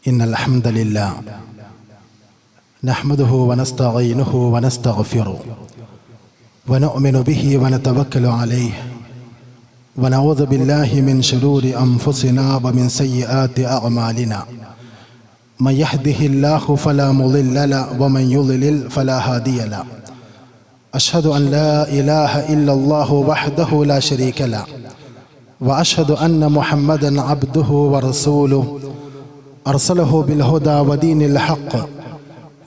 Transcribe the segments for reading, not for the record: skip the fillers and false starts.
إن الحمد لله نحمده ونستعينه ونستغفره ونؤمن به ونتوكل عليه ونعوذ بالله من شرور أنفسنا ومن سيئات أعمالنا من يهده الله فلا مضل له ومن يضلل فلا هادي له أشهد أن لا إله إلا الله وحده لا شريك له وأشهد أن محمدا عبده ورسوله أرسله بالهدى ودين الحق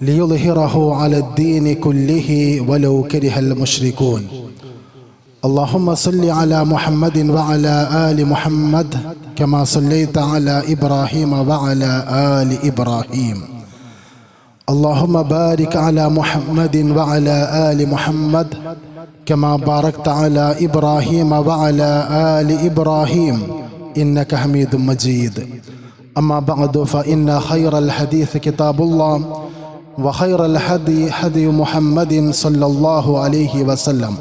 ليظهره على الدين كله ولو كره المشركون اللهم صل على محمد وعلى آل محمد كما صليت على إبراهيم وعلى آل إبراهيم اللهم بارك على محمد وعلى آل محمد كما باركت على إبراهيم وعلى آل إبراهيم إنك حميد مجيد أما بعد فإن خير الحديث كتاب الله وخير الهدي هدي محمد صلى الله عليه وسلم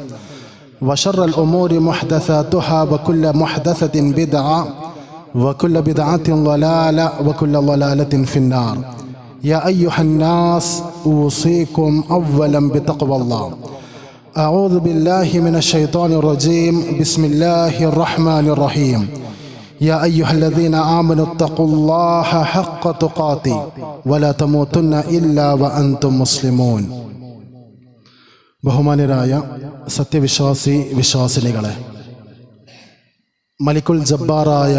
وشر الأمور محدثاتها وكل محدثة بدعة وكل بدعة ضلالة وكل ضلالة في النار يا أيها الناس أوصيكم أولا بتقوى الله أعوذ بالله من الشيطان الرجيم بسم الله الرحمن الرحيم يا أيها الذين آمنوا اتقوا الله حق تقاته ولا تموتن إلا وأنتم مسلمون ബഹുമാന്യരായ വിശ്വാസിനികളെ, മലിക്കുൽ ജബ്ബാറായ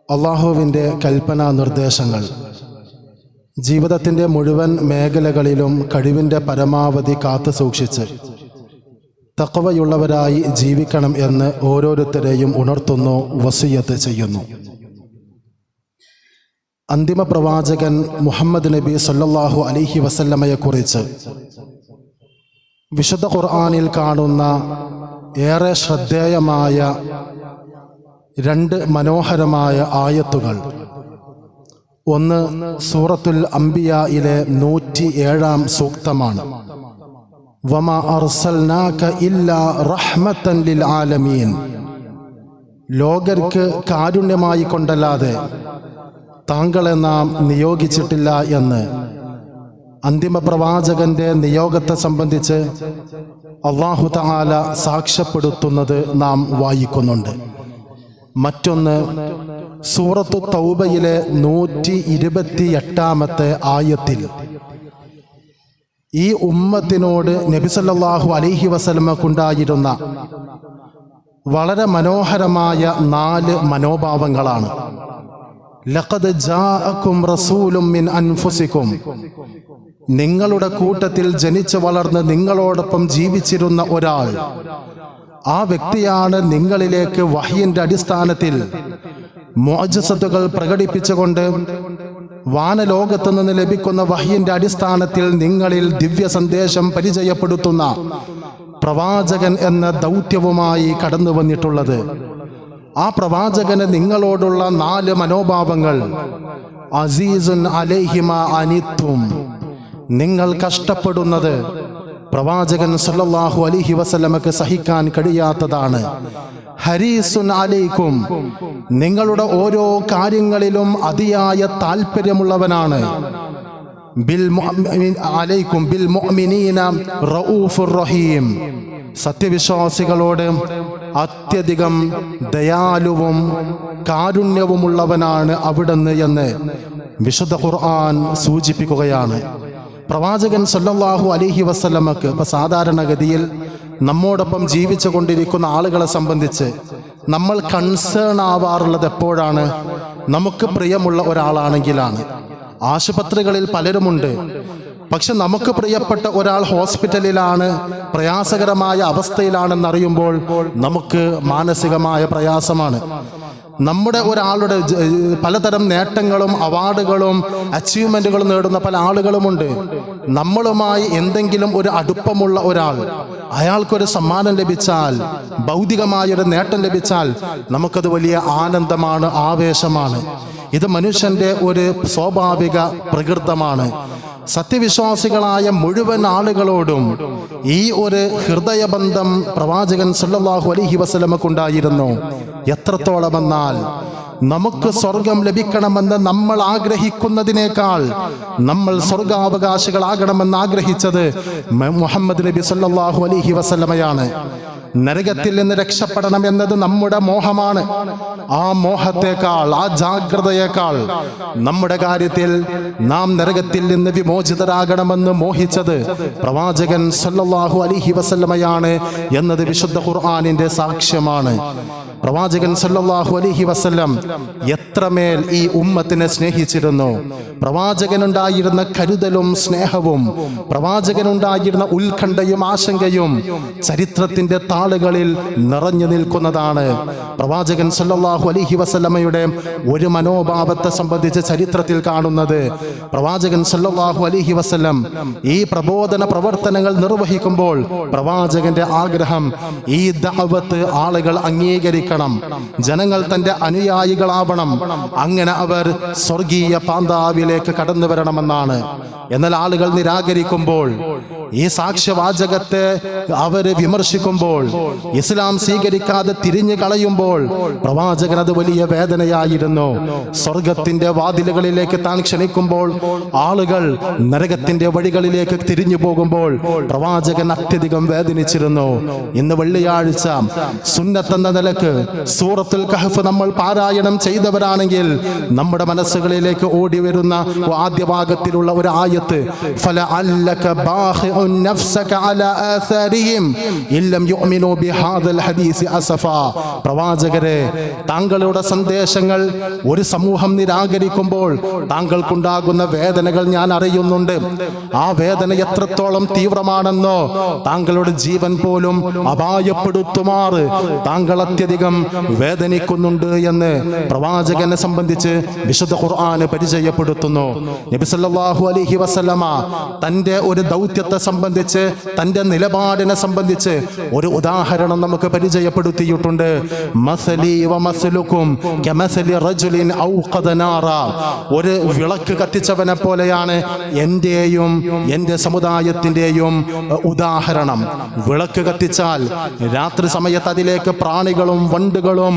അള്ളാഹുവിൻ്റെ കൽപ്പനാ നിർദ്ദേശങ്ങൾ ജീവിതത്തിൻ്റെ മുഴുവൻ മേഖലകളിലും കഴിവിൻ്റെ പരമാവധി കാത്തു സൂക്ഷിച്ച് തഖ്വയുള്ളവരായി ജീവിക്കണം എന്ന് ഓരോരുത്തരെയും ഉണർത്തുന്നു, വസിയ്യത്ത് ചെയ്യുന്നു. അന്തിമ പ്രവാചകൻ മുഹമ്മദ് നബി സല്ലല്ലാഹു അലൈഹി വസല്ലമയെക്കുറിച്ച് വിശുദ്ധ ഖുർആനിൽ കാണുന്ന ഏറെ ശ്രദ്ധേയമായ രണ്ട് മനോഹരമായ ആയത്തുകൾ. ഒന്ന് സൂറത്തുൽ അംബിയായിലെ 107-ാം സൂക്തമാണ്. വമാ അർസൽനാക ഇല്ലാ റഹ്മത്തൻ ലിൽ ആലമീൻ. ലോകർക്ക് കാരുണ്യമായി കൊണ്ടല്ലാതെ താങ്കളെ നാം നിയോഗിച്ചിട്ടില്ല എന്ന് അന്തിമ പ്രവാചകന്റെ നിയോഗത്തെ സംബന്ധിച്ച് അല്ലാഹു തആല സാക്ഷ്യപ്പെടുത്തുന്നത് നാം വായിക്കുന്നുണ്ട്. മറ്റൊന്ന് സൂറത്തു തൗബയിലെ 128-ാമത്തെ ആയത്തിൽ ഈ ഉമ്മത്തിനോട് നബി സല്ലല്ലാഹു അലൈഹി വസല്ലമക്കുണ്ടായിരുന്ന വളരെ മനോഹരമായ 4 മനോഭാവങ്ങളാണ്. ലഖദ് ജാഅക്കും റസൂലും മിൻ അൻഫുസിക്കും. നിങ്ങളുടെ കൂട്ടത്തിൽ ജനിച്ചു വളർന്ന് നിങ്ങളോടൊപ്പം ജീവിച്ചിരുന്ന ഒരാൾ, ആ വ്യക്തിയാണ് നിങ്ങളിലേക്ക് വഹയിന്റെ അടിസ്ഥാനത്തിൽ മുഅ്ജിസത്തുകൾ പ്രകടിപ്പിച്ചുകൊണ്ട് വാനലോകത്തു നിന്ന് ലഭിക്കുന്ന വഹയിന്റെ അടിസ്ഥാനത്തിൽ നിങ്ങളിൽ ദിവ്യ സന്ദേശം പരിചയപ്പെടുത്തുന്ന പ്രവാചകൻ എന്ന ദൗത്യവുമായി കടന്നു വന്നിട്ടുള്ളത്. ആ പ്രവാചകന് നിങ്ങളോടുള്ള 4 മനോഭാവങ്ങൾ: അസീസുൻ അലൈഹിമ അനിത്തും. നിങ്ങൾ കഷ്ടപ്പെടുന്നത് പ്രവാചകൻ സല്ലല്ലാഹു അലൈഹി വസല്ലമക്ക് സഹിക്കാൻ കഴിയാത്തതാണ്. ഹരീസുൻ അലൈക്കും. നിങ്ങളുടെ ഓരോ കാര്യങ്ങളിലും അതിയായ താല്പര്യമുള്ളവനാണ്. അലൈക്കും ബിൽ മുഅ്മിനീന റഊഫുർ റഹീം. സത്യവിശ്വാസികളോട് അത്യധികം ദയാലുവും കാരുണ്യവുമുള്ളവനാണ് അവിടുന്ന് എന്ന് വിശുദ്ധ ഖുർആൻ സൂചിപ്പിക്കുകയാണ്. പ്രവാചകൻ സല്ലല്ലാഹു അലൈഹി വസല്ലമക്ക് ഇപ്പം സാധാരണഗതിയിൽ നമ്മോടൊപ്പം ജീവിച്ചു കൊണ്ടിരിക്കുന്ന ആളുകളെ സംബന്ധിച്ച് നമ്മൾ കൺസേൺ ആവാറുള്ളത് എപ്പോഴാണ്? നമുക്ക് പ്രിയമുള്ള ഒരാളാണെങ്കിലാണ്. ആശുപത്രികളിൽ പലരുമുണ്ട്, പക്ഷെ നമുക്ക് പ്രിയപ്പെട്ട ഒരാൾ ഹോസ്പിറ്റലിലാണ്, പ്രയാസകരമായ അവസ്ഥയിലാണെന്നറിയുമ്പോൾ നമുക്ക് മാനസികമായ പ്രയാസമാണ്. നമ്മുടെ ഒരാളുടെ പലതരം നേട്ടങ്ങളും അവാർഡുകളും അച്ചീവ്മെന്റുകളും നേടുന്ന പല ആളുകളുമുണ്ട്. നമ്മളുമായി എന്തെങ്കിലും ഒരു അടുപ്പമുള്ള ഒരാൾ, അയാൾക്കൊരു സമ്മാനം ലഭിച്ചാൽ, ഭൗതികമായൊരു നേട്ടം ലഭിച്ചാൽ നമുക്കത് വലിയ ആനന്ദമാണ്, ആവേശമാണ്. ഇത് മനുഷ്യന്റെ ഒരു സ്വാഭാവിക പ്രകൃതമാണ്. സത്യവിശ്വാസികളായ മുഴുവൻ ആളുകളോടും ഈ ഒരു ഹൃദയബന്ധം പ്രവാചകൻ സല്ലല്ലാഹു അലൈഹി വസല്ലമക്കുണ്ടായിരുന്നു. എത്രത്തോളമെന്നാൽ നമുക്ക് സ്വർഗം ലഭിക്കണമെന്ന് നമ്മൾ ആഗ്രഹിക്കുന്നതിനേക്കാൾ നമ്മൾ സ്വർഗാവകാശികളാകണമെന്ന് ആഗ്രഹിച്ചത് മുഹമ്മദ് നബി സല്ലല്ലാഹു അലൈഹി വസല്ലമയാണ്. നരകത്തിൽ നിന്ന് രക്ഷപ്പെടണം എന്നത് നമ്മുടെ മോഹമാണ്. ആ മോഹത്തേക്കാൾ, ആ ജാഗ്രതയേക്കാൾ നമ്മുടെ കാര്യത്തിൽ നാം നരകത്തിൽ നിന്ന് വിമോചിതരാകണമെന്ന് മോഹിച്ചത് പ്രവാചകൻ സല്ലല്ലാഹു അലൈഹി വസല്ലമയാണ് എന്നത് വിശുദ്ധ ഖുർആനിന്റെ സാക്ഷ്യമാണ്. പ്രവാചകൻ സല്ലല്ലാഹു അലൈഹി വസല്ലം എത്രമേൽ ഈ ഉമ്മത്തിനെ സ്നേഹിച്ചിരുന്നു. പ്രവാചകനുണ്ടായിരുന്ന കരുതലും സ്നേഹവും, പ്രവാചകനുണ്ടായിരുന്ന ഉത്കണ്ഠയും ആശങ്കയും ചരിത്രത്തിന്റെ താളുകളിൽ നിറഞ്ഞു നിൽക്കുന്നതാണ്. പ്രവാചകൻ സല്ലല്ലാഹു അലൈഹി വസല്ലമയുടെ ഒരു മനോഭാവത്തെ സംബന്ധിച്ച് ചരിത്രത്തിൽ കാണുന്നത്, പ്രവാചകൻ സല്ലല്ലാഹു അലൈഹി വസല്ലം ഈ പ്രബോധന പ്രവർത്തനങ്ങൾ നിർവഹിക്കുമ്പോൾ പ്രവാചകന്റെ ആഗ്രഹം ഈ ദഅവത്ത് ആളുകൾ അംഗീകരിക്കണം, ജനങ്ങൾ തന്റെ അനുയായികളാവണം, അങ്ങനെ അവർ സ്വർഗീയ പാന്താവിലേക്ക് കടന്നു വരണമെന്നാണ്. എന്നാൽ ആളുകൾ നിരാകരിക്കുമ്പോൾ, ഈ സാക്ഷ്യവാചകത്തെ അവര് വിമർശിക്കുമ്പോൾ, ഇസ്ലാം സ്വീകരിക്കാതെ തിരിഞ്ഞു കളയുമ്പോൾ പ്രവാചകൻ അത് വലിയ വേദനയായിരുന്നു. സ്വർഗത്തിന്റെ വാതിലുകളിലേക്ക് താൻ ക്ഷണിക്കുമ്പോൾ ആളുകൾ നരകത്തിന്റെ വഴികളിലേക്ക് തിരിഞ്ഞു പോകുമ്പോൾ പ്രവാചകൻ അത്യധികം വേദനിച്ചിരുന്നു. ഇന്ന് വെള്ളിയാഴ്ച സുന്നത്തെന്ന നിലക്ക് സൂറത്തുൽ കഹ്ഫ് നമ്മൾ പാരായണം ചെയ്തവരാണെങ്കിൽ നമ്മുടെ മനസ്സുകളിലേക്ക് ഓടി വരുന്ന ആദ്യ ഭാഗത്തിലുള്ള ഒരു ആയത്ത്, ഫലഅല്ലക ബാഖിഉൻ നഫ്സക അലാ ആസാരിഹിം ഇല്ലം യുഅ്മിനൂ ബിഹാദൽ ഹദീസ് അസഫാ. പ്രവാചകരെ, താങ്കളുടെ സന്ദേശങ്ങൾ ഒരു സമൂഹം നിരാകരിക്കുമ്പോൾ താങ്കൾക്കുണ്ടാകുന്ന വേദനകൾ ഞാൻ അറിയുന്നുണ്ട്. ആ വേദന എത്രത്തോളം തീവ്രമാണെന്നോ താങ്കളുടെ ജീവൻ പോലും അപായപ്പെടുത്തുമാറ് താങ്കൾ അത്യധികം വേദനിക്കുന്നുണ്ട് എന്ന് പ്രവാചകനെ സംബന്ധിച്ച് വിശുദ്ധ ഖുർആന് പരിചയപ്പെടുത്തുന്നു. നബി സല്ലല്ലാഹു അലൈഹി വസല്ലമ തന്റെ ഒരു ദൗത്യത്തെ സംബന്ധിച്ച്, തന്റെ നിലപാടിനെ സംബന്ധിച്ച് ഒരു ഉദാഹരണം നമുക്ക് പരിചയപ്പെടുത്തിയിട്ടുണ്ട്. മസലി വ മസലുക്കും കമസലി റജുലിൻ ഔഖദ നാറ. ഒരു വിളക്ക് കത്തിച്ചവനെ പോലെയാണ് എന്റെയും എന്റെ സമുദായത്തിന്റെയും ഉദാഹരണം. വിളക്ക് കത്തിച്ചാൽ രാത്രി സമയത്ത് അതിലേക്ക് പ്രാണികളും വണ്ടുകളും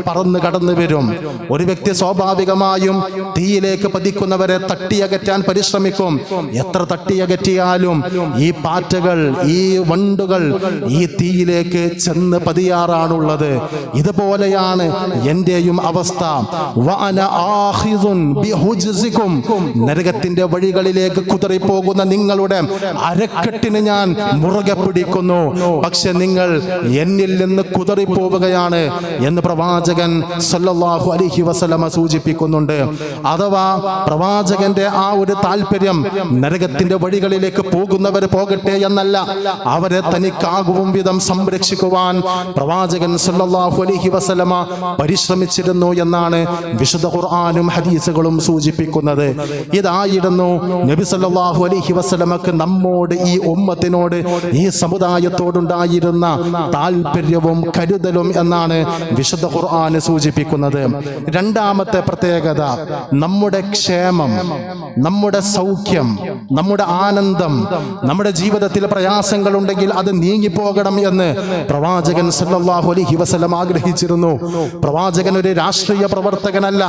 പറന്ന് കടന്നു വരും. ഒരു വ്യക്തി സ്വാഭാവികമായും തീയിലേക്ക് പതിക്കുന്നവരെ തട്ടിയകറ്റാൻ പരിശ്രമിക്കും. എത്ര തട്ടിയകറ്റിയാലും ഈ പാറ്റകൾ, ഈ വണ്ടുകൾ ഈ തീയിലേക്ക് ചെന്ന് പതിയാറാണുള്ളത്. ഇതുപോലെയാണ് എന്റെയും അവസ്ഥ. വഅന ആഖിദുൻ ബിഹുജ്സികും. നരകത്തിന്റെ വഴികളിലേക്ക് കുതറിപ്പോകുന്ന നിങ്ങളുടെ അരക്കെട്ടിന് ഞാൻ മുറുകെ പിടിക്കുന്നു, പക്ഷെ നിങ്ങൾ എന്നിൽ നിന്ന് കുതറിപ്പോവുകയാണ് എന്ന് പ്രവാചകൻ സല്ലല്ലാഹു അലൈഹി വസല്ലമ സൂചിപ്പിക്കുന്നുണ്ട്. അഥവാ പ്രവാചകന്റെ ആ ഒരു താല്പര്യം നരകത്തിന്റെ വഴികളിലേക്ക് പോകുന്നവർ പോകട്ടെ എന്നല്ല, അവരെ തനിക്കാകും വിധം സംരക്ഷിക്കുവാൻ പ്രവാചകൻ സല്ലല്ലാഹു അലൈഹി വസല്ലമ പരിശ്രമിച്ചിരുന്നു എന്നാണ് വിശുദ്ധ ഖുർആനും ഹദീസുകളും സൂചിപ്പിക്കുന്നത്. ഇതായിരുന്നു നബി സല്ലല്ലാഹു അലൈഹി വസല്ലമക്ക് നമ്മോട്, ഈ ഉമ്മത്തിനോട്, ഈ സമുദായത്തോടുണ്ടായിരുന്ന താല്പര്യവും കരുതലും എന്നാണ് വിശുദ്ധ ഖുർആൻ സൂചിപ്പിക്കുന്നത്. രണ്ടാമത്തെ പ്രത്യേകത, നമ്മുടെ ക്ഷേമം, നമ്മുടെ സൗഖ്യം, നമ്മുടെ ആനന്ദം, നമ്മുടെ ജീവിതത്തിൽ പ്രയാസങ്ങൾ ഉണ്ടെങ്കിൽ അത് നീങ്ങിപ്പോകണം എന്ന് പ്രവാചകൻ സല്ലല്ലാഹു അലൈഹി വസല്ലം ആഗ്രഹിച്ചിരുന്നു. പ്രവാചകൻ ഒരു രാഷ്ട്രീയ പ്രവർത്തകനല്ല.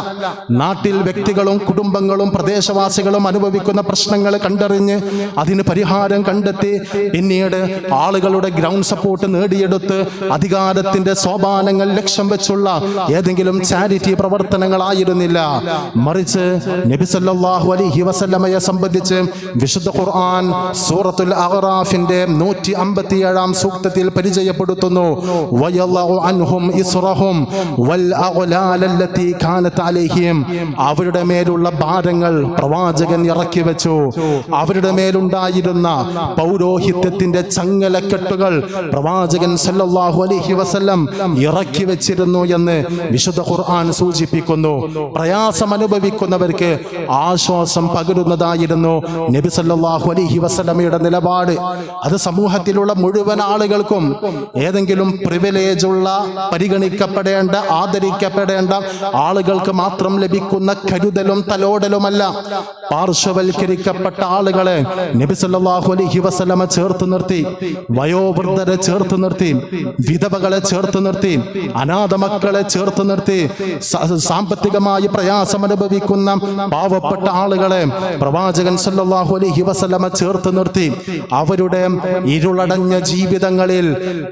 നാട്ടിൽ വ്യക്തികളും കുടുംബങ്ങളും പ്രദേശവാസികളും അനുഭവിക്കുന്ന പ്രശ്നങ്ങൾ കണ്ടറിഞ്ഞ് അതിന് പരിഹാരം കണ്ടെത്തി പിന്നീട് ആളുകളുടെ ഗ്രൗണ്ട് സപ്പോർട്ട് നേടിയെടുത്ത് അധികാരത്തിന്റെ സോപാനങ്ങൾ ലക്ഷ്യം വെച്ചുള്ള ഏതെങ്കിലും ചാരിറ്റി പ്രവർത്തനങ്ങളായിരുന്നില്ല. മറിച്ച് നബി സല്ലല്ലാഹു അലൈഹി വസല്ലമയെ സംബന്ധിച്ച് വിശുദ്ധ ഖുർആൻ സൂറത്തുൽ അഅറാഫിന്റെ 157 സൂക്തത്തിൽ പരിചയപ്പെടുത്തുന്നു, വയല്ലഉ അൻഹും ഇസ്റഹും വൽ അഗ്ലാൽ അല്ലതി കാനത് അലൈഹിം. അവരുടെ മേലുള്ള ഭാരങ്ങൾ പ്രവാചകൻ ഇറക്കി വെച്ചു. അവരുടെ മേലുണ്ടായിരുന്ന പൗരോഹിത്യത്തിന്റെ ചങ്ങലക്കെട്ടുകൾ പ്രവാചകൻ സല്ലല്ലാഹു അലൈഹി വസല്ലം ഇറക്കി വെച്ചിരുന്നു എന്ന് വിശുദ്ധ ഖുർആൻ സൂചിപ്പിക്കുന്നു. പ്രയാസം അനുഭവിക്കുന്നവർക്ക് ആശ്വാസം പകരുന്നതായിരുന്നു നബി സല്ലല്ലാഹു അലൈഹി വസല്ലം വസല്ലമയുടെ നിലപാട് അത് സമൂഹത്തിലുള്ള മുഴുവൻ ആളുകൾക്കും ഏതെങ്കിലും പ്രിവിലേജ് ഉള്ള പരിഗണിക്കപ്പെടേണ്ട ആദരിക്കപ്പെടേണ്ട ആളുകൾക്ക് മാത്രം ലഭിക്കുന്ന കരുതലും തലോടലുമല്ല. പാർശ്വവൽക്കരിക്കപ്പെട്ട ആളുകളെ നബി സല്ലല്ലാഹു അലൈഹി വസല്ലമ ചേർത്ത് നിർത്തി, വയോവൃദ്ധരെ ചേർത്ത് നിർത്തി, വിധവകളെ ചേർത്ത് നിർത്തി, അനാഥ മക്കളെ ചേർത്ത് നിർത്തി, സാമ്പത്തികമായി പ്രയാസം അനുഭവിക്കുന്ന പാവപ്പെട്ട ആളുകളെ പ്രവാചകൻ സല്ലല്ലാഹു അലൈഹി വസല്ലമ ചേർത്ത് നിർത്തി. അവരുടെ ഇരുളടഞ്ഞ ജീവിതങ്ങളിൽ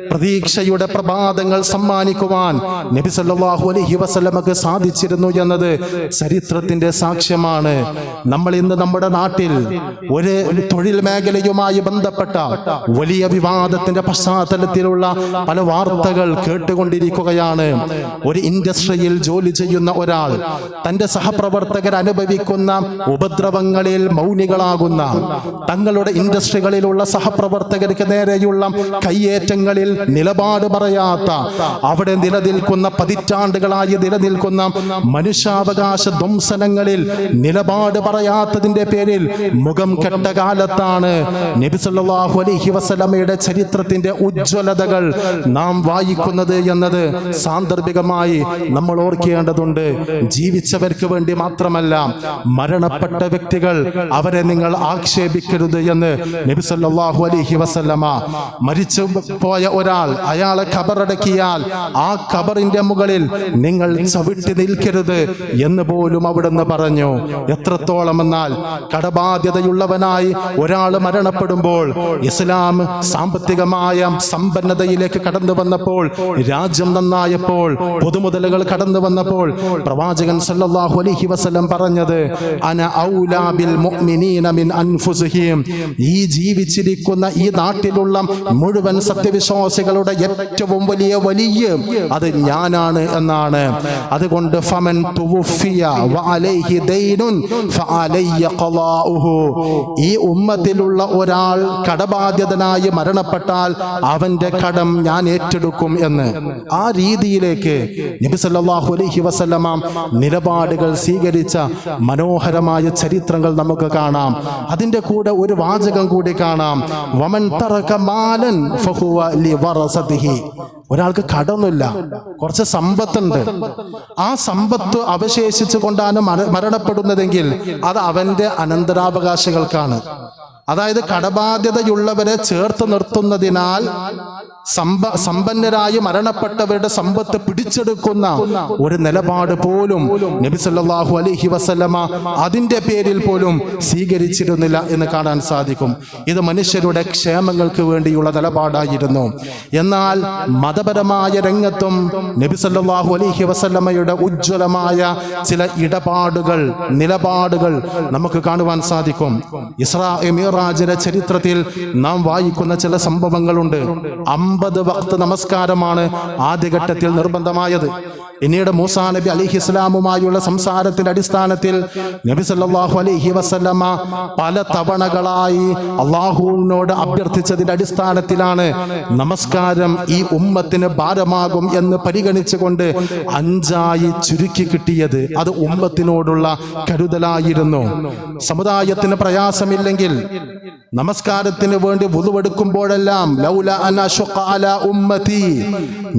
പ്രതീക്ഷയുടെ പ്രഭാതങ്ങൾ സമ്മാനിക്കുവാൻ നബി സല്ലല്ലാഹു അലൈഹി വസല്ലമക്ക് സാധിച്ചിരുന്നു എന്നത് ചരിത്രത്തിന്റെ സാക്ഷ്യമാണ്. നമ്മൾ ഇന്ന് നമ്മുടെ നാട്ടിൽ ഒരു തൊഴിൽ മേഖലയുമായി ബന്ധപ്പെട്ട വലിയ വിവാദത്തിന്റെ പശ്ചാത്തലത്തിലുള്ള പല വാർത്തകൾ കേട്ടുകൊണ്ടിരിക്കുകയാണ്. ഒരു ഇൻഡസ്ട്രിയിൽ ജോലി ചെയ്യുന്ന ഒരാൾ തന്റെ സഹപ്രവർത്തകർ അനുഭവിക്കുന്ന ഉപദ്രവങ്ങളിൽ മൗനികളാകുന്ന, തങ്ങളുടെ ഇൻഡസ്ട്രികളിലുള്ള സഹപ്രവർത്തകർക്ക് നേരെയുള്ള കയ്യേറ്റങ്ങളിൽ നിലപാട് പറയാത്ത, അവിടെ നിലനിൽക്കുന്ന പതിറ്റാണ്ടുകളായി നിലനിൽക്കുന്ന മനുഷ്യാവകാശ ധ്വംസനങ്ങളിൽ നിലപാട് പറയാത്തതിന്റെ പേരിൽ മുഖം കെട്ട കാലത്താണ് നബി സല്ലല്ലാഹു അലൈഹി വസല്ലമയുടെ ചരിത്രത്തിന്റെ ഉജ്ജ്വലതകൾ നാം വായിക്കുന്നത് എന്നത് സാന്ദർഭികമായി നമ്മൾ ഓർക്കേണ്ടതുണ്ട്. ജീവിച്ചവർക്ക് വേണ്ടി മാത്രമല്ല, മരണപ്പെട്ട വ്യക്തികൾ അവരെ നിങ്ങൾ ആക്ഷേപിക്കരുത് എന്ന് നബി സല്ലല്ലാഹു അലൈഹി വസല്ലമ. മരിച്ചു പോയ ഒരാൾ, അയാളെ ഖബറടക്കിയാൽ ആ ഖബറിന്റെ മുകളിൽ നിങ്ങൾ ചവിട്ടി നിൽക്കരുത് എന്ന് പോലും അവിടുന്ന് പറഞ്ഞു. എത്രത്തോളം എന്നാൽ കടബാധ്യതയുള്ളവനായി ഒരാൾ മരണപ്പെടുമ്പോൾ ഇസ്ലാം സാമ്പത്തികമായ സമ്പന്നതയിലേക്ക് കടന്നു വന്നപ്പോൾ, രാജ്യം നന്നായപ്പോൾ, പൊതുമുതലുകൾ കടന്നു വന്നപ്പോൾ പ്രവാചകൻ സല്ലല്ലാഹു അലൈഹി വസല്ലം പറഞ്ഞത് അന ഔലാ ബിൽ മുഅ്മിനീന മിൻ അൻഫുസിഹിം. ഈ ജീവിച്ചിരിക്കുന്ന ഈ നാട്ടിലുള്ള മുഴുവൻ സത്യവിശ്വാസികളുടെ ഏറ്റവും വലിയ അത് ഞാനാണ് എന്നാണ്. അതുകൊണ്ട് ഫമൻ തുവഫിയ വഅലൈഹി ദൈനുൻ ഫഅലയ്യ ഖളാഉഹു. ഈ ഉമ്മത്തിലുള്ള ഒരാൾ കടബാധ്യതനായി മരണപ്പെട്ടാൽ അവന്റെ കടം ഞാൻ ഏറ്റെടുക്കും എന്ന്. ആ രീതിയിലേക്ക് നബി സല്ലല്ലാഹു അലൈഹി വസല്ലമ നിലപാടുകൾ സ്വീകരിച്ച മനോഹരമായ ചരിത്രങ്ങൾ നമുക്ക് കാണാം. അതിന്റെ കൂടെ ഒരു വാചകം കൂടി കാണാം, വമൻ തറക മാലൻ ഫഹുവ ലിവറസതിഹി. ഒരാൾക്ക് കടമൊന്നുമില്ല, കുറച്ച് സമ്പത്തുണ്ട്, ആ സമ്പത്ത് അവശേഷിച്ചു കൊണ്ടാണ് മരണപ്പെടുന്നതെങ്കിൽ അത് അവന്റെ അനന്തരാവകാശികൾക്കാണ്. അതായത് കടബാധ്യതയുള്ളവരെ ചേർത്ത് നിർത്തുന്നതിനാൽ സമ്പന്നരായി മരണപ്പെട്ടവരുടെ സമ്പത്ത് പിടിച്ചെടുക്കുന്ന ഒരു നിലപാട് പോലും നബി സല്ലല്ലാഹു അലൈഹി വസല്ലമ അതിന്റെ പേരിൽ പോലും സ്വീകരിച്ചിരുന്നില്ല എന്ന് കാണാൻ സാധിക്കും. ഇത് മനുഷ്യരുടെ ക്ഷേമങ്ങൾക്ക് വേണ്ടിയുള്ള നിലപാടായിരുന്നു. എന്നാൽ മതപരമായ രംഗത്തും നബി സല്ലല്ലാഹു അലൈഹി വസല്ലമയുടെ ഉജ്ജ്വലമായ ചില ഇടപാടുകൾ, നിലപാടുകൾ നമുക്ക് കാണുവാൻ സാധിക്കും. ഇസ്രാ മിഅ്റാജിന്റെ ചരിത്രത്തിൽ നാം വായിക്കുന്ന ചില സംഭവങ്ങളുണ്ട്. 50 വഖ്ത് നമസ്കാരമാണ് ആദ്യഘട്ടത്തിൽ നിർബന്ധമായത്. പിന്നീട് മൂസാ നബി അലൈഹിസ്സലാമുമായുള്ള സംസാരത്തിന്റെ അടിസ്ഥാനത്തിൽ നബി സല്ലല്ലാഹു അലൈഹി വസല്ലമ പല തവണകളായി അള്ളാഹുവിനോട് അഭ്യർത്ഥിച്ചതിന്റെ അടിസ്ഥാനത്തിലാണ് നമസ്കാരം ഈ ഉമ്മത്തിന് ഭാരമാകും എന്ന് പരിഗണിച്ചുകൊണ്ട് 5 ചുരുക്കി കിട്ടിയത്. അത് ഉമ്മത്തിനോടുള്ള കരുതലായിരുന്നു. സമുദായത്തിന് പ്രയാസമില്ലെങ്കിൽ നമസ്കാരത്തിന് വേണ്ടി വുളുവെടുക്കുമ്പോഴെല്ലാം ലൗല അന അശ്ഖ അലാ ഉമ്മതി,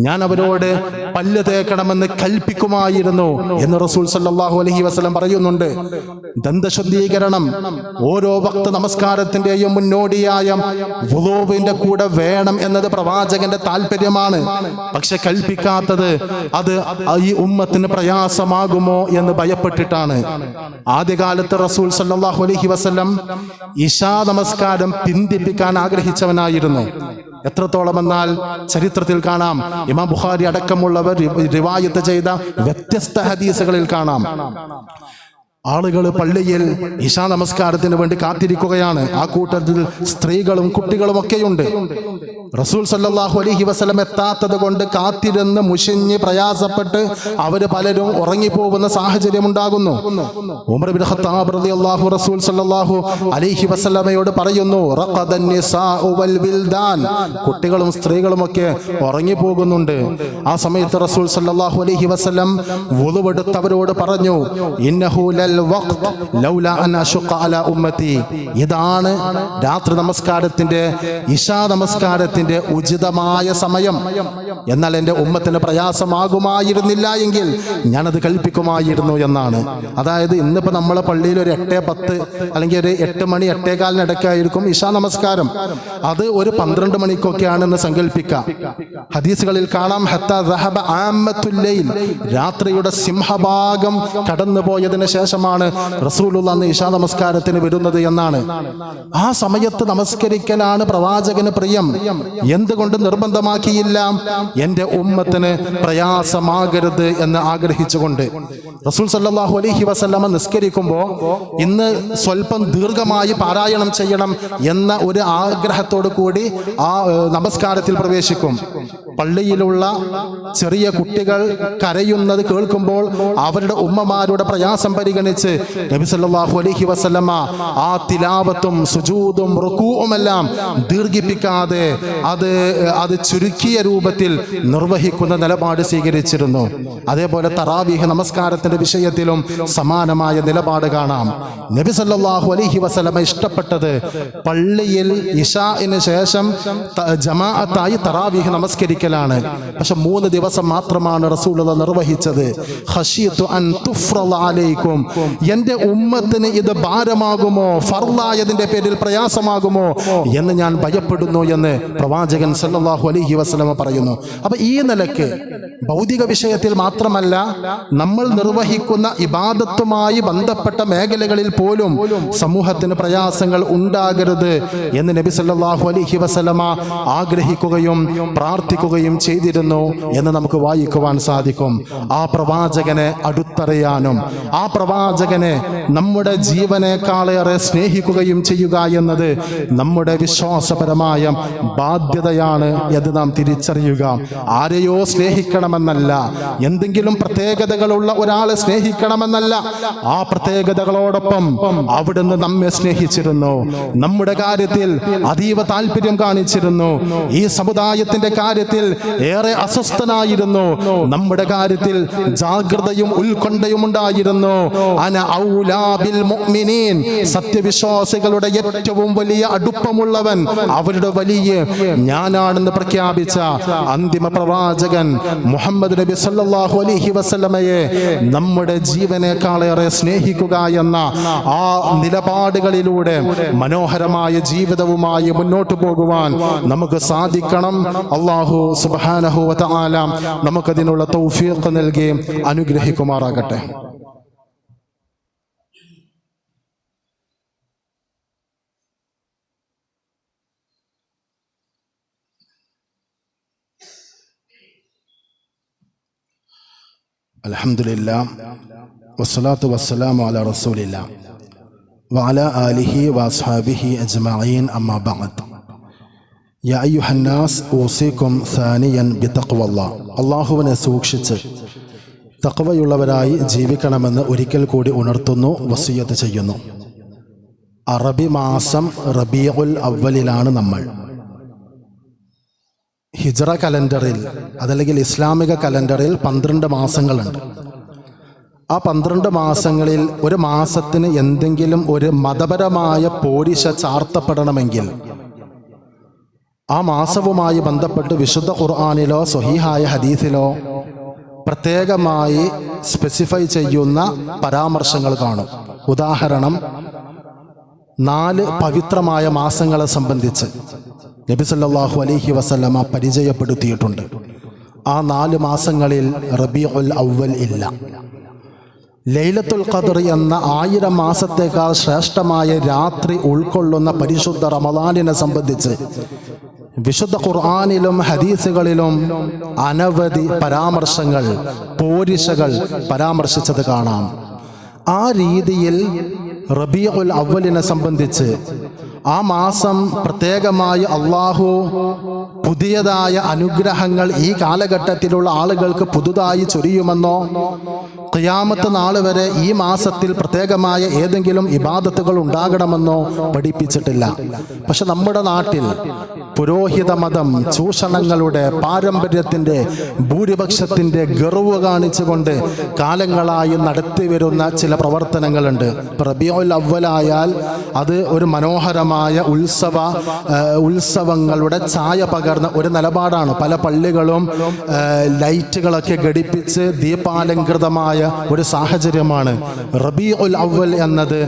ഞാൻ അവരോട് പല്ല് തേക്കണമെന്ന് കൽപ്പിക്കുമായിരുന്നു എന്ന് റസൂൽ സല്ലല്ലാഹു അലൈഹി വസല്ലം പറയുന്നുണ്ട്. ദന്തശുദ്ധീകരണം ഓരോ വക്ത് നമസ്കാരത്തിന്റെയും മുന്നോടിയായ വുളൂവിന്റെ കൂടെ വേണം എന്നത് പ്രവാചകന്റെ താല്പര്യമാണ്. പക്ഷെ കൽപ്പിക്കാത്തത് അത് ഈ ഉമ്മത്തിന് പ്രയാസമാകുമോ എന്ന് ഭയപ്പെട്ടിട്ടാണ്. ആദ്യകാലത്ത് റസൂൽ സല്ലല്ലാഹു അലൈഹി വസല്ലം ഇശാ നമസ്കാരം പിന്തിപ്പിക്കാൻ ആഗ്രഹിച്ചവനായിരുന്നു. എത്രത്തോളം എന്നാൽ ചരിത്രത്തിൽ കാണാം, ഇമാം ബുഖാരി അടക്കമുള്ളവർ റിവായത്ത് ചെയ്ത വ്യത്യസ്ത ഹദീസുകളിൽ കാണാം, ആളുകൾ പള്ളിയിൽ ഇശാ നമസ്കാരത്തിന് വേണ്ടി കാത്തിരിക്കുകയാണ്. ആ കൂട്ടത്തിൽ സ്ത്രീകളും കുട്ടികളും ഒക്കെയുണ്ട്. റസൂൽ സല്ലല്ലാഹു അലൈഹി വസല്ലം എത്താത്തത് കൊണ്ട് കാത്തിരുന്ന് മുഷിഞ്ഞ് പ്രയാസപ്പെട്ട് അവര് പലരും ഉറങ്ങിപ്പോകുന്ന സാഹചര്യം ഉണ്ടാകുന്നു. ഉമർ ഇബ്നു ഖത്താബ് റളിയല്ലാഹു റസൂൽ സല്ലല്ലാഹു അലൈഹി വസല്ലമയോട് പറയുന്നു, റഖദൻ നിസാഉ വൽ വിൽദാൻ, കുട്ടികളും സ്ത്രീകളും ഒക്കെ ഉറങ്ങിപ്പോകുന്നുണ്ട്. ആ സമയത്ത് റസൂൽ സല്ലല്ലാഹു അലൈഹി വസല്ലം വുളുവെടുത്തവരോട് പറഞ്ഞു, ഇന്നഹു ലൽ വഖ്ത് ലൗലാ അൻ അശുഖ അലാ ഉമ്മത്തി. ഇതാണ് രാത്രി നമസ്കാരത്തിന്റെ ഇശാ നമസ്കാരത്തിന്റെ ഉചിതമായ സമയം. എന്നാൽ എൻ്റെ ഉമ്മത്തിന് പ്രയാസമാകുമായിരുന്നില്ല എങ്കിൽ ഞാനത് കൽപ്പിക്കുമായിരുന്നു എന്നാണ്. അതായത് ഇന്നിപ്പോൾ നമ്മളെ പള്ളിയിൽ ഒരു 8:10 അല്ലെങ്കിൽ ഒരു 8 മണി 8:15 ഇടയ്ക്കായിരിക്കും ഇശാ നമസ്കാരം. അത് ഒരു 12 മണിക്കൊക്കെയാണെന്ന് സങ്കല്പിക്കാം. ഹദീസുകളിൽ കാണാം ഹത്താ ദഹബ ആമ്മത്തുൽ ലൈൽ, രാത്രിയുടെ സിംഹഭാഗം കടന്നുപോയതിനു ശേഷമാണ് റസൂലുള്ളാഹി ഇശാ നമസ്കാരത്തിന് വരുന്നത് എന്നാണ്. ആ സമയത്ത് നമസ്കരിക്കലാണ് പ്രവാചകന് പ്രിയം. എന്തുകൊണ്ട് നിർബന്ധമാക്കിയില്ല? എൻ്റെ ഉമ്മത്തിന് പ്രയാസമാകരുത് എന്ന് ആഗ്രഹിച്ചുകൊണ്ട്. റസൂൽ സല്ലല്ലാഹു അലൈഹി വസല്ലമ നിസ്കരിക്കുമ്പോൾ ഇന്ന് സ്വല്പം ദീർഘമായി പാരായണം ചെയ്യണം എന്ന ഒരു ആഗ്രഹത്തോടു കൂടി ആ നമസ്കാരത്തിൽ പ്രവേശിക്കും. പള്ളിയിലുള്ള ചെറിയ കുട്ടികൾ കരയുന്നത് കേൾക്കുമ്പോൾ അവരുടെ ഉമ്മമാരുടെ പ്രയാസം പരിഗണിച്ച് നബി സല്ലല്ലാഹു അലൈഹി വസല്ലമ ആ തിലാവത്തും സുജൂദും റുകൂഉമെല്ലാം ദീർഘിപ്പിക്കാതെ അത് ചുരുക്കിയ രൂപത്തിൽ നിർവഹിക്കുന്ന നിലപാട് സ്വീകരിച്ചിരുന്നു. അതേപോലെ തറാവീഹ് നമസ്കാരത്തിന്റെ വിഷയത്തിലും സമാനമായ നിലപാട് കാണാം. നബി സല്ലല്ലാഹു അലൈഹി വസല്ലമ ഇഷ്ടപ്പെട്ടത് പള്ളിയിൽ ഇശാഇന് ശേഷം ജമാഅത്തായി തറാവീഹ് നമസ്കരിക്കലാണ്. പക്ഷെ 3 ദിവസം മാത്രമാണ് റസൂലുള്ളാഹി നിർവഹിച്ചത്. ഖശീതു അൻ തുഫ്റള അലൈക്കും, എൻ്റെ ഉമ്മത്തിന് ഇത് ഭാരമാകുമോ, ഫർളായതിന്റെ പേരിൽ പ്രയാസമാകുമോ എന്ന് ഞാൻ ഭയപ്പെടുന്നു എന്ന് പ്രവാചകൻ സല്ലല്ലാഹു അലൈഹി വസല്ലമ പറയുന്നു. അപ്പൊ ഈ നിലക്ക് ഭൗതിക വിഷയത്തിൽ മാത്രമല്ല, നമ്മൾ നിർവഹിക്കുന്ന ഇബാദത്തുമായി ബന്ധപ്പെട്ട മേഖലകളിൽ പോലും സമൂഹത്തിന് പ്രയാസങ്ങൾ ഉണ്ടാകരുത് എന്ന് നബി സല്ലല്ലാഹു അലൈഹി വസല്ലമ ആഗ്രഹിക്കുകയും പ്രാർത്ഥിക്കുകയും ചെയ്തിരുന്നു എന്ന് നമുക്ക് വായിക്കുവാൻ സാധിക്കും. ആ പ്രവാചകനെ അടുത്തറിയാനും ആ പ്രവാചകനെ നമ്മുടെ ജീവനേക്കാളേറെ സ്നേഹിക്കുകയും ചെയ്യുക എന്നത് നമ്മുടെ വിശ്വാസപരമായ ബാധ്യതയാണ് എന്ന് നാം തിരിച്ചറിയുക. ആരെയോ സ്നേഹിക്കണമെന്നല്ല, എന്തെങ്കിലും പ്രത്യേകതകളുള്ള ഒരാളെ സ്നേഹിക്കണമെന്നല്ല, ആ പ്രത്യേകതകളോടൊപ്പം അവിടുന്ന് നമ്മെ സ്നേഹിച്ചിരുന്നു, നമ്മുടെ കാര്യത്തിൽ അതീവ താല്പര്യം കാണിച്ചിരുന്നു, ഈ സമുദായത്തിന്റെ കാര്യത്തിൽ ഏറെ അസ്വസ്ഥനായിരുന്നു, നമ്മുടെ കാര്യത്തിൽ ജാഗ്രതയും ഉത്കണ്ഠയും ഉണ്ടായിരുന്നു. അന ഔലാ ബിൽ മുഅ്മിനീൻ, സത്യവിശ്വാസികളുടെ ഏറ്റവും വലിയ അടുപ്പമുള്ളവൻ, അവരുടെ വലിയ ഞാനാണെന്ന് പ്രഖ്യാപിച്ച അന്തിമ പ്രവാചകൻ മുഹമ്മദ് നബി സല്ലല്ലാഹു അലൈഹി വസല്ലമയെ നമ്മുടെ ജീവനേക്കാളേറെ സ്നേഹിക്കുക എന്ന ആ നിലപാടുകളിലൂടെ മനോഹരമായ ജീവിതവുമായി മുന്നോട്ട് പോകുവാൻ നമുക്ക് സാധിക്കണം. അല്ലാഹു സുബ്ഹാനഹു വ തആല നമുക്കതിനുള്ള തൗഫീഖ് നൽകി അനുഗ്രഹിക്കുമാറാകട്ടെ. അൽഹംദുലില്ലാഹ് വസ്സലാത്തു വസ്സലാമു അലാ റസൂലില്ലാഹ് വഅലാ ആലിഹി വഅസ്ഹാബിഹി അജ്മഈൻ അമ്മാ ബഅദ്. യാ അയ്യുഹന്നാസ് ഊസികും സാനിയൻ ബിതഖ്വല്ലാഹ്, അല്ലാഹുവിനെ സൂക്ഷിച്ച് തഖ്വയുള്ളവരായി ജീവിക്കണമെന്ന് ഒരിക്കൽ കൂടി ഉണർത്തുന്നു, വസിയത്ത് ചെയ്യുന്നു. അറബി മാസം റബീഉൽ അവ്വലിലാണ് നമ്മൾ. ഹിജ്റ കലണ്ടറിൽ അതല്ലെങ്കിൽ ഇസ്ലാമിക കലണ്ടറിൽ 12 മാസങ്ങളുണ്ട്. ആ 12 മാസങ്ങളിൽ ഒരു മാസത്തിന് എന്തെങ്കിലും ഒരു മതപരമായ പോരിശ ചാർത്തപ്പെടണമെങ്കിൽ ആ മാസവുമായി ബന്ധപ്പെട്ട് വിശുദ്ധ ഖുർആനിലോ സ്വഹീഹായ ഹദീസിലോ പ്രത്യേകമായി സ്പെസിഫൈ ചെയ്യുന്ന പരാമർശങ്ങൾ കാണും. ഉദാഹരണം, 4 പവിത്രമായ മാസങ്ങളെ സംബന്ധിച്ച് നബി സല്ലല്ലാഹു അലൈഹി വസല്ലമ പരിചയപ്പെടുത്തിയിട്ടുണ്ട്. ആ 4 മാസങ്ങളിൽ റബീഉൽ അവ്വൽ ഇല്ല. ലൈലത്തുൽ ഖദ്ർ എന്ന 1000 മാസത്തേക്കാൾ ശ്രേഷ്ഠമായ രാത്രി ഉൾക്കൊള്ളുന്ന പരിശുദ്ധ റമദാനിനെ സംബന്ധിച്ച് വിശുദ്ധ ഖുർആനിലും ഹദീസുകളിലും അനവധി പരാമർശങ്ങൾ, പോരിശകൾ പരാമർശിച്ചത് കാണാം. ആ രീതിയിൽ റബീഉൽ അവ്വലിനെ സംബന്ധിച്ച് ആ മാസം പ്രത്യേകമായി അള്ളാഹു പുതിയതായ അനുഗ്രഹങ്ങൾ ഈ കാലഘട്ടത്തിലുള്ള ആളുകൾക്ക് പുതുതായി ചൊരിയുമെന്നോ ഖിയാമത്ത് നാൾ വരെ ഈ മാസത്തിൽ പ്രത്യേകമായ ഏതെങ്കിലും ഇബാദത്തുകൾ ഉണ്ടാകണമെന്നോ പഠിപ്പിച്ചിട്ടില്ല. പക്ഷെ നമ്മുടെ നാട്ടിൽ പുരോഹിത മതം ചൂഷണങ്ങളുടെ പാരമ്പര്യത്തിൻ്റെ ഭൂരിപക്ഷത്തിൻ്റെ ഗർവ് കാണിച്ചുകൊണ്ട് കാലങ്ങളായി നടത്തിവരുന്ന ചില പ്രവർത്തനങ്ങളുണ്ട്. റബീഉൽ അവ്വലായാൽ അത് ഒരു മനോഹരമായ ഉത്സവങ്ങളുടെ ഛായ പകർന്ന ഒരു നിലപാടാണ്. പല പള്ളികളും ലൈറ്റുകളൊക്കെ ഘടിപ്പിച്ച് ദീപാലങ്കൃതമായ ഒരു സാഹചര്യമാണ്. റബീഉൽ അവ്വൽ എന്നത്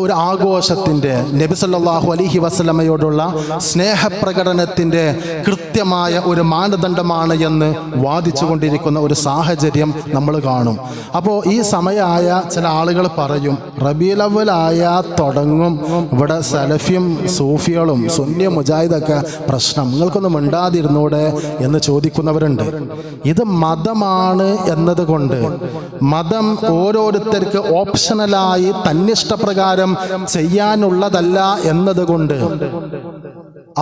ഒരു ആഘോഷത്തിൻ്റെ, നബി സല്ലല്ലാഹു അലൈഹി വസല്ലമയോടുള്ള സ്നേഹപ്രകടനത്തിൻ്റെ കൃത്യമായ ഒരു മാനദണ്ഡമാണ് എന്ന് വാദിച്ചു കൊണ്ടിരിക്കുന്ന ഒരു സാഹചര്യം നമ്മൾ കാണും. അപ്പോൾ ഈ സമയമായ ചില ആളുകൾ പറയും റബീഉൽ അവ്വലായ തുടങ്ങും ഇവിടെ സലഫിയും സൂഫികളും സുന്നി മുജാഹിദൊക്കെ പ്രശ്നം, നിങ്ങൾക്കൊന്നും മിണ്ടാതിരുന്നൂടെ എന്ന് ചോദിക്കുന്നവരുണ്ട്. ഇത് മതമാണ് എന്നതുകൊണ്ട്, മതം ഓരോരുത്തർക്ക് ഓപ്ഷണലായി തന്നിഷ്ടപ്രകാരം ചെയ്യാനുള്ളതല്ല എന്നതുകൊണ്ട്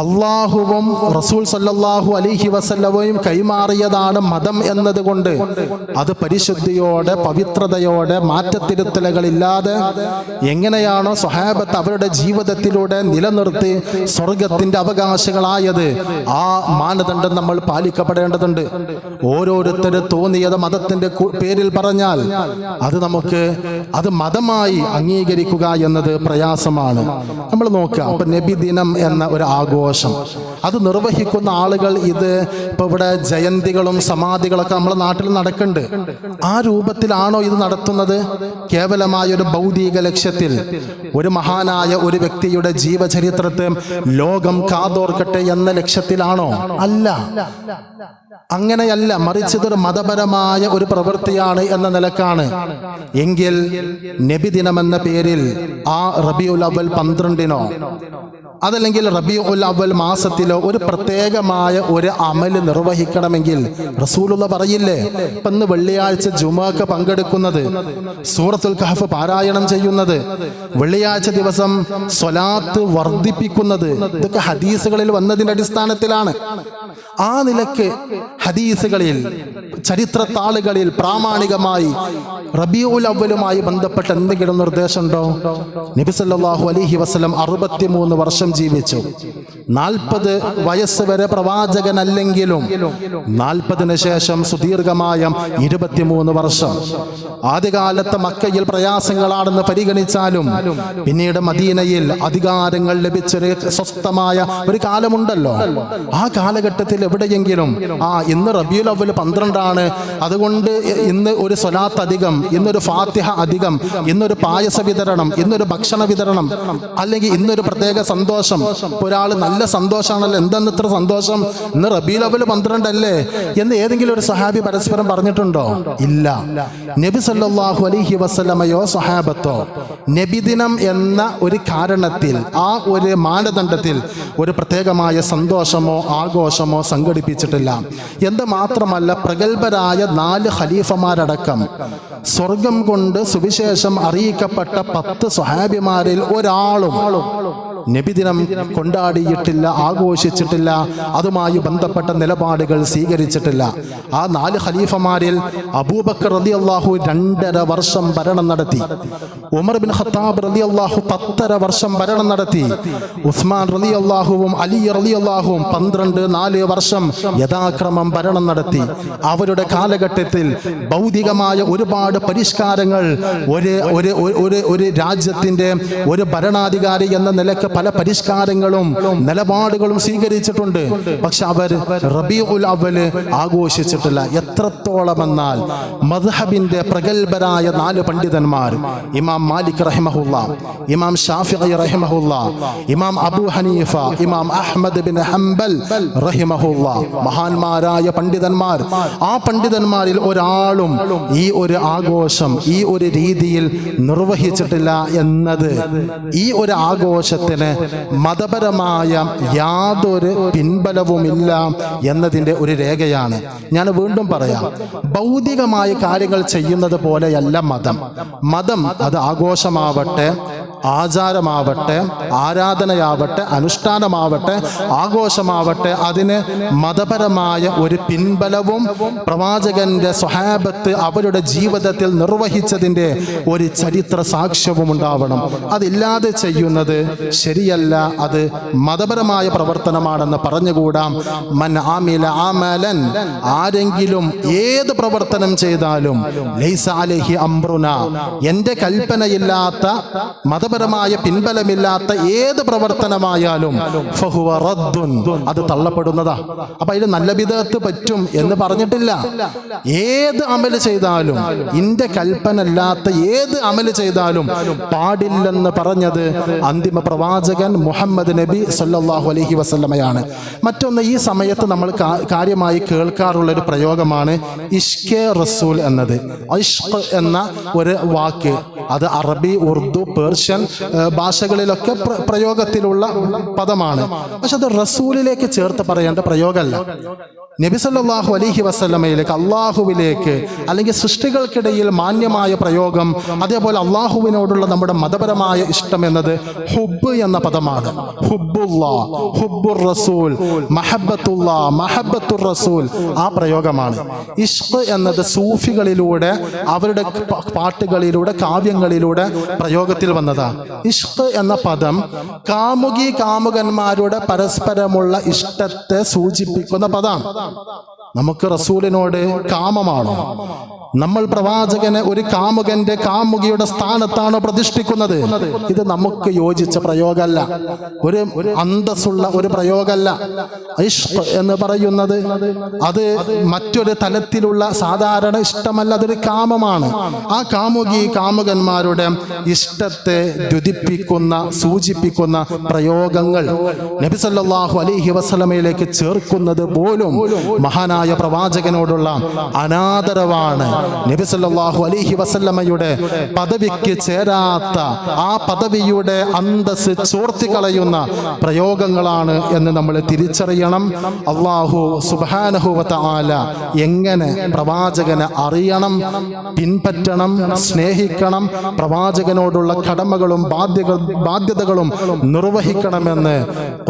അള്ളാഹുവും റസൂൽ സല്ലല്ലാഹു അലൈഹി വസല്ലമയും കൈമാറിയതാണ് മതം എന്നതുകൊണ്ട് അത് പരിശുദ്ധിയോടെ പവിത്രതയോടെ മാറ്റത്തിരുത്തലുകളില്ലാതെ എങ്ങനെയാണോ സ്വഹാബത്ത് അവരുടെ ജീവിതത്തിലൂടെ നിലനിർത്തി സ്വർഗത്തിന്റെ അവകാശികളായത്, ആ മാനദണ്ഡം നമ്മൾ പാലിക്കപ്പെടേണ്ടതുണ്ട്. ഓരോരുത്തരും തോന്നിയത് മതത്തിന്റെ പേരിൽ പറഞ്ഞാൽ അത് മതമായി അംഗീകരിക്കുക എന്നത് പ്രയാസമാണ്. നമ്മൾ നോക്കുക, അപ്പൊ നബി ദിനം എന്ന ഒരു ആഘോഷം അത് നിർവഹിക്കുന്ന ആളുകൾ, ഇത് ഇപ്പൊ ഇവിടെ ജയന്തികളും സമാധികളൊക്കെ നമ്മുടെ നാട്ടിൽ നടക്കുന്നുണ്ട്. ആ രൂപത്തിലാണോ ഇത് നടത്തുന്നത്? കേവലമായ ഒരു ഭൗതിക ലക്ഷ്യത്തിൽ, ഒരു മഹാനായ ഒരു വ്യക്തിയുടെ ജീവചരിത്രത്തെ ലോകം കാതോർക്കട്ടെ എന്ന ലക്ഷ്യത്തിലാണോ? അല്ല, അങ്ങനെയല്ല. മറിച്ച് ഇതൊരു മതപരമായ ഒരു പ്രവൃത്തിയാണ് എന്ന നിലക്കാണ്. എങ്കിൽ നബിദിനമെന്ന പേരിൽ ആ റബീഉൽ അവ്വൽ 12-നോ അതല്ലെങ്കിൽ റബീഉൽ അവ്വൽ മാസത്തിലോ ഒരു പ്രത്യേകമായ ഒരു അമല് നിർവഹിക്കണമെങ്കിൽ റസൂലുള്ള പറയില്ലേ, ഇപ്പം ഇന്ന് വെള്ളിയാഴ്ച ജുമുഅക്ക് പങ്കെടുക്കുന്നത്, സൂറത്തുൽ കഹഫ് പാരായണം ചെയ്യുന്നത്, വെള്ളിയാഴ്ച ദിവസം സ്വലാത്ത് വർദ്ധിപ്പിക്കുന്നത്, ഇതൊക്കെ ഹദീസുകളിൽ വന്നതിന്റെ അടിസ്ഥാനത്തിലാണ്. ആ നിലക്ക് ഹദീസുകളിൽ, ചരിത്രത്താളുകളിൽ പ്രാമാണികമായി റബീഉൽ അവ്വലുമായി ബന്ധപ്പെട്ട എന്തെങ്കിലും നിർദ്ദേശമുണ്ടോ? നബി സല്ലല്ലാഹു അലൈഹി വസല്ലം 63 വർഷം ജീവിച്ചു. 40 വയസ്സ് വരെ പ്രവാചകനല്ലെങ്കിലും 40-ന് ശേഷം സുദീർഘമായ 23 വർഷം. ആദ്യകാലത്ത് മക്കയിൽ പ്രയാസങ്ങളാണെന്ന് പരിഗണിച്ചാലും പിന്നീട് മദീനയിൽ അധികാരങ്ങൾ ലഭിച്ചൊരു സ്വസ്ഥമായ ഒരു കാലമുണ്ടല്ലോ. ആ കാലഘട്ടത്തിൽ എവിടെയെങ്കിലും ഇന്ന് റബീഉൽ അവ്വൽ 12 അതുകൊണ്ട് ഇന്ന് ഒരു സ്വലാത്ത് അധികം, ഇന്നൊരു ഫാത്തിഹ അധികം, ഇന്നൊരു പായസ വിതരണം, ഇന്നൊരു ഭക്ഷണ വിതരണം, അല്ലെങ്കിൽ ഇന്നൊരു പ്രത്യേക സന്തോഷം. ഒരാൾ നല്ല സന്തോഷമാണല്ലോ, എന്തെന്ന് ഇത്ര സന്തോഷം, ഇന്ന് റബീഉൽ അവ്വൽ 12 അല്ലേ എന്ന് ഏതെങ്കിലും ഒരു സഹാബി പരസ്പരം പറഞ്ഞിട്ടുണ്ടോ? ഇല്ല. നബി സല്ലല്ലാഹു അലൈഹി വസല്ലമയോ സഹാബത്തോ നബിദിനം എന്ന ഒരു കാരണത്തിൽ, ആ ഒരു മാനദണ്ഡത്തിൽ ഒരു പ്രത്യേകമായ സന്തോഷമോ ആഘോഷമോ സംഘടിപ്പിച്ചിട്ടില്ല. എന്ത് മാത്രമല്ല, പ്രഗത്ഭരായ 4 ഖലീഫമാരടക്കം സ്വർഗം കൊണ്ട് സുവിശേഷം അറിയിക്കപ്പെട്ട 10 സ്വഹാബിമാരിൽ ഒരാളും നബിദിനം കൊണ്ടാടിയിട്ടില്ല, ആഘോഷിച്ചിട്ടില്ല, അതുമായി ബന്ധപ്പെട്ട നിലപാടുകൾ സ്വീകരിച്ചിട്ടില്ല. ആ 4 ഖലീഫമാരിൽ അബൂബക്കർ റളിയല്ലാഹു 2.5 വർഷം ഭരണം നടത്തി. ഉമർ ബിൻ ഖത്താബ് റളിയല്ലാഹു 10.5 വർഷം ഭരണം നടത്തി. ഉസ്മാൻ റളിയല്ലാഹുവും അലി റളിയല്ലാഹുവും 12-4 വർഷം യഥാക്രമം ഭരണം നടത്തി. അവരുടെ കാലഘട്ടത്തിൽ ഭൗതികമായ ഒരുപാട് പരിഷ്കാരങ്ങൾ ഒരു രാജ്യത്തിന്റെ ഒരു ഭരണാധികാരി എന്ന നിലക്ക് പല പരിഷ്കാരങ്ങളും നിലപാടുകളും സ്വീകരിച്ചിട്ടുണ്ട്. പക്ഷെ അവർ റബീഉൽ അവ്വൽ ആഘോഷിച്ചിട്ടില്ല. എത്രത്തോളമെന്നാൽ മദ്ഹബിന്റെ പ്രഗത്ഭരായ 4 പണ്ഡിതന്മാർ, ഇമാം മാലിക് റഹിമഹുല്ലാ, ഇമാം ഷാഫിഈ റഹിമഹുല്ലാ, ഇമാം അബൂ ഹനീഫ, ഇമാം അഹ്മദ് ബിൻ ഹംബൽ റഹിമഹുല്ലാ, മഹാന്മാരായ പണ്ഡിതന്മാർ, ആ പണ്ഡിതന്മാരിൽ ഒരാളും ഈ ഒരു ആഘോഷം ഈ ഒരു രീതിയിൽ നിർവഹിച്ചിട്ടില്ല എന്നത് ഈ ഒരു ആഘോഷത്തിന് മതപരമായ യാതൊരു പിൻബലവുമില്ല എന്നതിൻ്റെ ഒരു രേഖയാണ്. ഞാൻ വീണ്ടും പറയാം, ഭൗതികമായ കാര്യങ്ങൾ ചെയ്യുന്നത് പോലെയല്ല മതം. അത് ആഘോഷമാവട്ടെ, ആചാരമാവട്ടെ, ആരാധനയാവട്ടെ, അനുഷ്ഠാനമാവട്ടെ, ആഘോഷമാവട്ടെ, അതിന് മതപരമായ ഒരു പിൻബലവും പ്രവാചകന്റെ സ്വഹാബത്ത് അവരുടെ ജീവിതത്തിൽ നിർവഹിച്ചതിൻ്റെ ഒരു ചരിത്ര സാക്ഷ്യവും ഉണ്ടാവണം. അതില്ലാതെ ചെയ്യുന്നത് ശരിയല്ല, അത് മതപരമായ പ്രവർത്തനമാണെന്ന് പറഞ്ഞുകൂടാം. മൻ ആമില അമലൻ, ആരെങ്കിലും ഏത് പ്രവർത്തനം ചെയ്താലും ലൈസ അലൈഹി അംറുന, എൻ്റെ കൽപ്പനയില്ലാത്ത മതപരമായ പിൻബലമില്ലാത്ത ഏത് പ്രവർത്തനമായാലും ഫഹുവ റദ്ദുൻ, അത് തള്ളപ്പെടുന്നതാ. അപ്പൊ അതിൽ നല്ല ബിദഅത്ത് പറ്റും എന്ന് പറഞ്ഞിട്ടില്ല. ഏത് അമല് ചെയ്താലും, ഇന്റെ കൽപ്പന അല്ലാത്ത ഏത് അമല് ചെയ്താലും പാടില്ലെന്ന് പറഞ്ഞത് അന്തിമ പ്രവാചകൻ മുഹമ്മദ് നബി സല്ലല്ലാഹു അലൈഹി വസല്ലമയാണ്. മറ്റൊന്ന്, ഈ സമയത്ത് നമ്മൾ കാര്യമായി കേൾക്കാറുള്ള ഒരു പ്രയോഗമാണ് ഇഷ്കെ റസൂൽ എന്നത്. ഇഷ്ക് എന്ന ഒരു വാക്ക്, അത് അറബി, ഉറുദു, പേർഷ്യൻ ഭാഷകളിലൊക്കെ പ്രയോഗത്തിലുള്ള പദമാണ്. പക്ഷെ അത് റസൂലിലേക്ക് ചേർത്ത് പറയേണ്ട പ്രയോഗമല്ല. നബി സല്ലല്ലാഹു അലൈഹി വസല്ലമയിലേക്ക്, അള്ളാഹുവിലേക്ക്, അല്ലെങ്കിൽ സൃഷ്ടികൾക്കിടയിൽ മാന്യമായ പ്രയോഗം. അതേപോലെ അള്ളാഹുവിനോടുള്ള നമ്മുടെ മതപരമായ ഇഷ്ടം എന്നത് ഹുബ് എന്ന പദമാണ്. ഹുബ്ബുല്ലാ, ഹുബ്ബുർ റസൂൽ, മഹബ്ബത്തുല്ലാ, മഹബ്ബത്തുർ റസൂൽ, ആ പ്രയോഗമാണ്. ഇഷ്ഖ് എന്നത് സൂഫികളിലൂടെ, അവരുടെ പാട്ടുകളിലൂടെ, കാവ്യങ്ങളിലൂടെ പ്രയോഗത്തിൽ വന്നതാണ്. ഇഷ്ഖ് എന്ന പദം കാമുകി കാമുകന്മാരുടെ പരസ്പരമുള്ള ഇഷ്ടത്തെ സൂചിപ്പിക്കുന്ന പദമാണ്. നമുക്ക് റസൂലിനോട് കാമമാണോ? നമ്മൾ പ്രവാചകനെ ഒരു കാമുകന്റെ, കാമുകിയുടെ സ്ഥാനത്താണ് പ്രതിഷ്ഠിക്കുന്നത്. ഇത് നമുക്ക് യോജിച്ച പ്രയോഗമല്ല, ഒരു അന്തസ്സുള്ള ഒരു പ്രയോഗമല്ല. ഇഷ്ഖ് എന്ന് പറയുന്നത് അത് മറ്റൊരു തലത്തിലുള്ള സാധാരണ ഇഷ്ടമല്ല, അതൊരു കാമമാണ്. ആ കാമുകി കാമുകന്മാരുടെ ഇഷ്ടത്തെ ദ്യോതിപ്പിക്കുന്ന, സൂചിപ്പിക്കുന്ന പ്രയോഗങ്ങൾ നബി സല്ലല്ലാഹു അലൈഹി വസല്ലമയിലേക്ക് ചേർക്കുന്നത് പോലും മഹാനായ പ്രവാചകനോടുള്ള അനാദരവാണ്. നബി സല്ലല്ലാഹു അലൈഹി വസല്ലമയുടെ പദവിക്ക് ചേരാത്ത, ആ പദവിയുടെ അന്തസ് ചോർത്തിക്കളയുന്ന പ്രയോഗങ്ങളാണ് എന്ന് നമ്മൾ തിരിച്ചറിയണം. അല്ലാഹു സുബ്ഹാനഹു വ തആല എങ്ങനെ പ്രവാചകനെ അറിയണം, പിൻപറ്റണം, സ്നേഹിക്കണം, പ്രവാചകനോടുള്ള കടമകളും ബാധ്യതകളും നിർവഹിക്കണമെന്ന്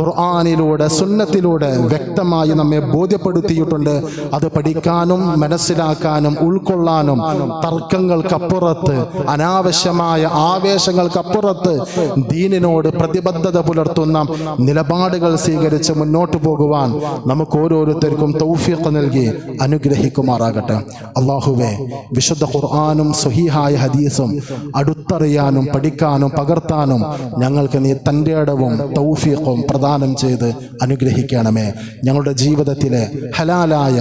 ഖുർആനിലൂടെ, സുന്നത്തിലൂടെ വ്യക്തമായി നമ്മെ ബോധ്യപ്പെടുത്തിയിട്ടുണ്ട്. അത് പഠിക്കാനും മനസ്സിലാക്കാനും ഉൾക്കൊള്ളാനും തർക്കങ്ങൾക്കപ്പുറത്ത്, അനാവശ്യമായ ആവേശങ്ങൾക്കപ്പുറത്ത് ദീനിനോട് പ്രതിബദ്ധത പുലർത്തുന്ന നിലപാടുകൾ സ്വീകരിച്ച് മുന്നോട്ട് പോകുവാൻ നമുക്ക് ഓരോരുത്തർക്കും തൗഫീഖ് നൽകി അനുഗ്രഹിക്കുമാറാകട്ടെ. അല്ലാഹുവേ, വിശുദ്ധ ഖുർആനും സ്വഹീഹായ ഹദീസും അടുത്തറിയാനും പഠിക്കാനും പകർത്താനും ഞങ്ങൾക്ക് നീ തൻ്റെ ഇടവും തൗഫീഖും പ്രദാനം ചെയ്ത് അനുഗ്രഹിക്കണമേ. ഞങ്ങളുടെ ജീവിതത്തിലെ ഹലാലായ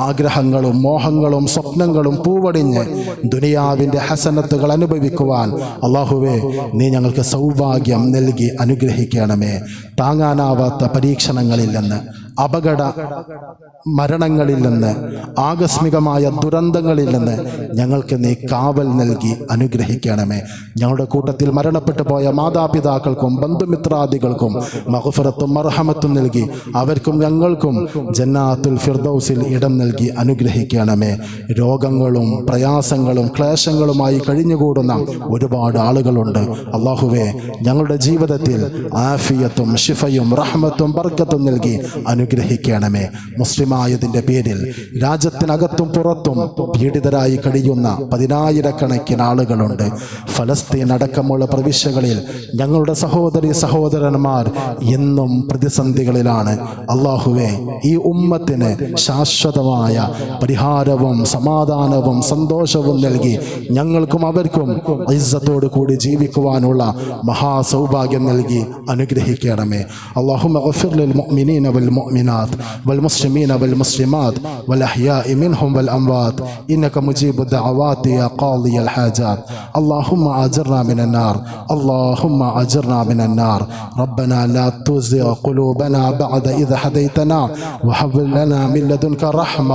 ആഗ്രഹങ്ങളും മോഹങ്ങളും സ്വപ്നങ്ങളും പൂവടിഞ്ഞ് ദുനിയാവിൻ്റെ ഹസനത്തുകൾ അനുഭവിക്കുവാൻ അല്ലാഹുവേ നീ ഞങ്ങൾക്ക് സൗഭാഗ്യം നൽകി അനുഗ്രഹിക്കണമേ. താങ്ങാനാവാത്ത പരീക്ഷണങ്ങളിൽ നിന്ന്, അപകട മരണങ്ങളിൽ നിന്ന്, ആകസ്മികമായ ദുരന്തങ്ങളിൽ നിന്ന് ഞങ്ങൾക്ക് നീ കാവൽ നൽകി അനുഗ്രഹിക്കണമേ. ഞങ്ങളുടെ കൂട്ടത്തിൽ മരണപ്പെട്ടു പോയ മാതാപിതാക്കൾക്കും ബന്ധുമിത്രാദികൾക്കും മഗ്ഫിറത്തും മർഹമത്തും നൽകി അവർക്കും ഞങ്ങൾക്കും ജന്നാത്തുൽ ഫിർദൗസിൽ ഇടം നൽകി അനുഗ്രഹിക്കണമേ. രോഗങ്ങളും പ്രയാസങ്ങളും ക്ലേശങ്ങളുമായി കഴിഞ്ഞുകൂടുന്ന ഒരുപാട് ആളുകളുണ്ട്. അല്ലാഹുവേ, ഞങ്ങളുടെ ജീവിതത്തിൽ ആഫിയത്തും ശിഫയും റഹ്മത്തും ബർക്കത്തും നൽകി അനുഗ്രഹിക്കണമേ. മുസ്ലിമായതിൻ്റെ പേരിൽ രാജ്യത്തിനകത്തും പുറത്തും പീഡിതരായി കഴിയുന്ന പതിനായിരക്കണക്കിന് ആളുകളുണ്ട്. ഫലസ്തീൻ അടക്കമുള്ള പ്രവിശ്യകളിൽ ഞങ്ങളുടെ സഹോദരി സഹോദരന്മാർ എന്നും പ്രതിസന്ധികളിലാണ്. അല്ലാഹുവേ, ഈ ഉമ്മത്തിന് ശാശ്വതമായ പരിഹാരവും സമാധാനവും സന്തോഷവും നൽകി ഞങ്ങൾക്കും അവർക്കും ഇസ്സത്തോടു കൂടി ജീവിക്കുവാനുള്ള മഹാസൗഭാഗ്യം നൽകി അനുഗ്രഹിക്കണമേ. അല്ലാഹുമ്മ ഗഫിർ ലിൽ മുഅ്മിനീന വൽ മുഅ്മിനാത്ത് വൽ മുസ്ലിമീന വൽ മുസ്ലിമാത്ത് വൽ അഹ്യാഇ മിൻഹും വൽ അംവാത്ത് ഇന്നക മുജീബു ദഅവാതി യാ ഖാദിയൽ ഹാജാത്ത്. അല്ലാഹുമ്മ അജിർനാ മിനൻ നാർ, അല്ലാഹുമ്മ അജിർനാ മിനൻ നാർ. റബ്ബനാ ലാ തുസിഗ് ഖുലൂബനാ ബഅദ ഇദ് ഹദൈതനാ വഹബ് ലനാ മിൻ ലദുൻക റഹ്മ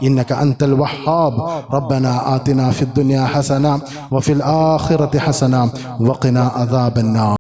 ഇന്നക അൻതൽ വഹ്ഹാബ്. റബ്ബനാ ആതിനാ ഫിദ് ദുനിയാ ഹസന വഫിൽ ആഖിറതി ഹസന വഖിനാ അദാബൻ നാർ.